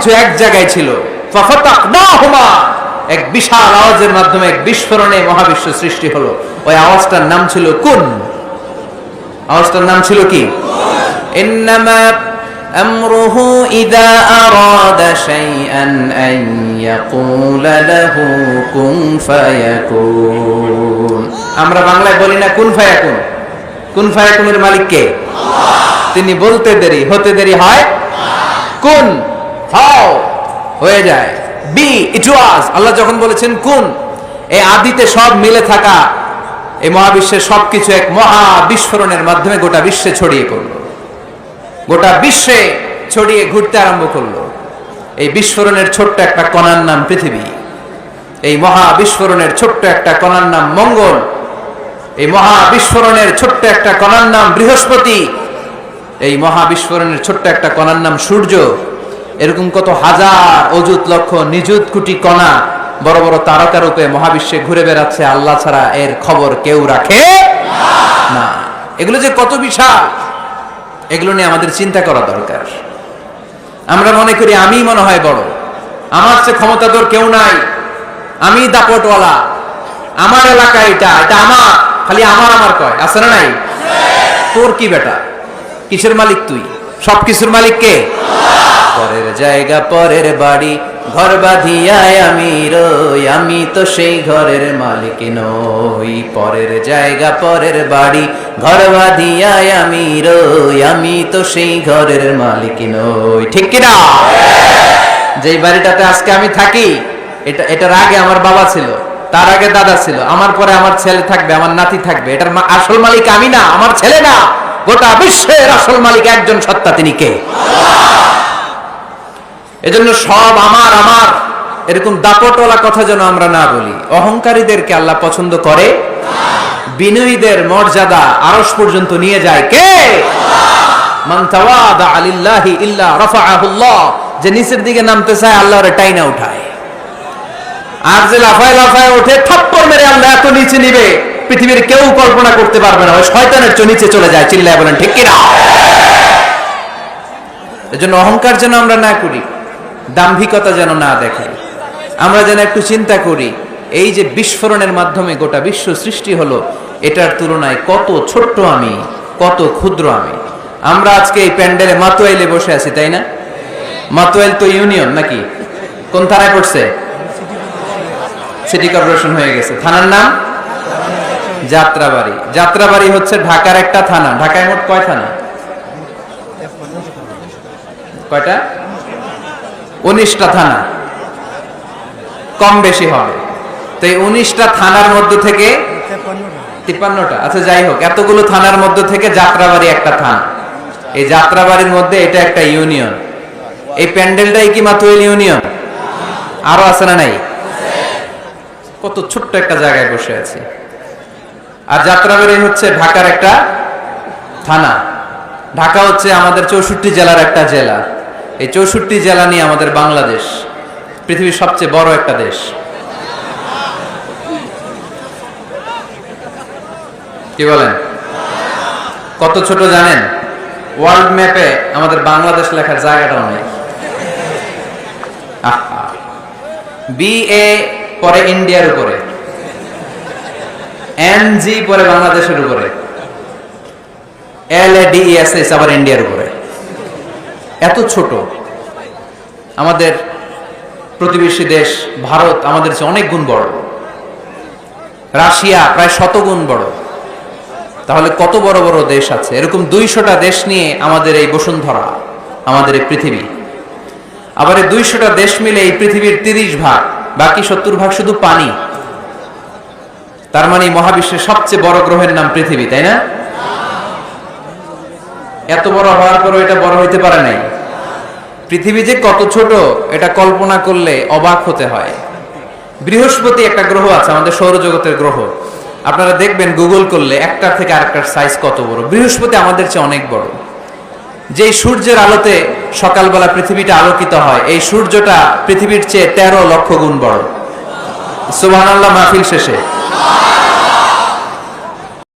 সবকিছু এক জায়গায় ছিল। ফাফাতাহনাহুমা, এক বিশাল আওয়াজের মাধ্যমে এক বিস্ফোরণে মহাবিশ্ব সৃষ্টি হলো। ওই আওয়াজটার নাম ছিল কুন। আওয়াজটার নাম ছিল কি? ইন্নামা আমরুহু ইযা আরাদা শাইআন আন ইয়াকুলা লাহু কুন ফায়াকুন। আমরা বাংলায় বলি না কুন ফায়াকুন? কুন ফায়াকুনের মালিক কে? আল্লাহ। তিনি বলতে দেরি, হতে দেরি হয়। কুন, হও, হয়ে যায়। বি, ইট ওয়াজ। আল্লাহ যখন বলেছেন কুন, এই আদিতে সব মিলে থাকা এই মহাবিশ্বের সবকিছু এক মহা বিস্ফোরণের মাধ্যমে গোটা বিশ্বে ছড়িয়ে পড়লো, গোটা বিশ্বে ছড়িয়ে ঘুরতে আরম্ভ করলো। এই বিস্ফোরণের ছোট্ট একটা কণার নাম পৃথিবী। এই মহা বিস্ফোরণের ছোট্ট একটা কণার নাম মঙ্গল। এই মহা বিস্ফোরণের ছোট্ট একটা কণার নাম বৃহস্পতি। এই মহা বিস্ফোরণের ছোট্ট একটা কণার নাম সূর্য। এরকম কত হাজার, অযুত, লক্ষ, নিযুত কোটি কণা বড় বড় তারকা রূপে মহাবিশ্বে ঘুরে বেড়াচ্ছে। আল্লাহ ছাড়া এর খবর কেউ রাখে না। এগুলো যে কত বিশাল, এগুলো নিয়ে আমাদের চিন্তা করা দরকার। আমরা মনে করি আমি মনে হয় বড়, আমার চেয়ে ক্ষমতাধর কেউ নাই, আমি দাপটওয়ালা, আমার এলাকা এটা, এটা আমার, খালি আমার আমার কয়, আছে না নাই? তোর কি বেটা? কিসের মালিক তুই? সবকিছুর মালিক কে? পরের জায়গা পরের বাড়ি, ঘর বাঁধিয়ায় আমি রই, আমি তো সেই ঘরের মালিক নই। পরের জায়গা পরের বাড়ি, ঘর বাঁধিয়ায় আমি রই, আমি তো সেই ঘরের মালিক নই। ঠিক কিনা? যেই বাড়িটাতে আজকে আমি থাকি, এটার আগে আমার বাবা ছিল, তার আগে দাদা ছিল, আমার পরে আমার ছেলে থাকবে, আমার নাতি থাকবে। এটার আসল মালিক আমি না, আমার ছেলে না, গোটা বিশ্বের আসল মালিক একজন সত্তা, তিনি কে? এজন্য সব আমার আমার এরকম দাপটওয়ালা কথা যেন আমরা না বলি। অহংকারীদেরকে আল্লাহ পছন্দ করে। বিনয়ীদের মর্যাদা আরশ পর্যন্ত নিয়ে যায় কে? মান তাওয়াদা লিল্লাহি ইল্লা রাফাআহুল্লাহ। যে নিচের দিকে নামতে চায় আল্লাহ ওরে টাইনা উঠায়, আর যে লাফায় লাফায় ওঠে থাপ্পড় মেরে আল্লাহ এত নিচে নিবে পৃথিবীর কেউ কল্পনা করতে পারবে না। ওই শয়তানের চেয়ে নিচে চলে যায়। চিল্লায় বলেন ঠিক কিনা? এজন্য অহংকার যেন আমরা না করি, দাম্ভিকতা যেন না দেখাই। আমরা যেন একটু চিন্তা করি, এই যে বিস্ফোরণের মাধ্যমে গোটা বিশ্ব সৃষ্টি হলো, এটার তুলনায় কত ছোট্ট আমি, কত ক্ষুদ্র আমি। আমরা আজকে এই প্যান্ডেলে মাতোয়াইলে বসে আছি, তাই না? মাতোয়াইল তো ইউনিয়ন নাকি? কোন থানায় পড়ছে? সিটি কর্পোরেশন হয়ে গেছে। থানার নাম যাত্রাবাড়ি। যাত্রাবাড়ি হচ্ছে ঢাকার একটা থানা। ঢাকায় মোট কয় থানা? কয়টা? 19টা থানা, কম বেশি হবে। তো এই 19টা থানার মধ্য থেকে 53টা, আচ্ছা যাই হোক, এতগুলো থানার মধ্য থেকে যাত্রাবাড়ি একটা থানা। এই যাত্রাবাড়ির মধ্যে এটা একটা ইউনিয়ন। এই প্যান্ডেলটাই কি মাতোয়াইল ইউনিয়ন? আরো আছে না নাই? কত ছোট্ট একটা জায়গায় বসে আছি। আর যাত্রাবাড়ি হচ্ছে ঢাকার একটা থানা। ঢাকা হচ্ছে আমাদের 64 জেলার একটা জেলা। এই 64 জেলা নিয়ে আমাদের বাংলাদেশ পৃথিবীর সবচেয়ে বড় একটা দেশ। কি বলেন? কত ছোট জানেন? ওয়ার্ল্ড ম্যাপে আমাদের বাংলাদেশ লেখার জায়গাটাও নেই। BA পরে ইন্ডিয়ার উপরে, NG পরে বাংলাদেশের উপরে, LADESS আবার ইন্ডিয়ার উপরে। এত ছোট। আমাদের প্রতিবেশী দেশ ভারত আমাদের চেয়ে অনেক গুণ বড়। রাশিয়া প্রায় 100 গুণ বড়। তাহলে কত বড় বড় দেশ আছে। এরকম 200টা দেশ নিয়ে আমাদের এই বসুন্ধরা, আমাদের এই পৃথিবী। আবার এই 200টা দেশ মিলে এই পৃথিবীর 30 ভাগ, বাকি 70 ভাগ শুধু পানি। তার মানে মহাবিশ্বের সবচেয়ে বড় গ্রহের নাম পৃথিবী, তাই না? এত বড় হওয়ার পরও এটা বড় হইতে পারে নাই। পৃথিবী যে কত ছোট এটা কল্পনা করলে অবাক হতে হয়। বৃহস্পতি একটা গ্রহ আছে, আমাদের সৌরজগতের গ্রহ। আপনারা দেখবেন গুগল করলে একটার থেকে আরেকটার সাইজ কত বড়। বৃহস্পতি আমাদের চেয়ে অনেক বড়। যেই সূর্যের আলোতে সকালবেলা পৃথিবীটা আলোকিত হয়, এই সূর্যটা পৃথিবীর চেয়ে 13 লক্ষ গুণ বড়। সুবহানাল্লাহ মাহফিল শেষে।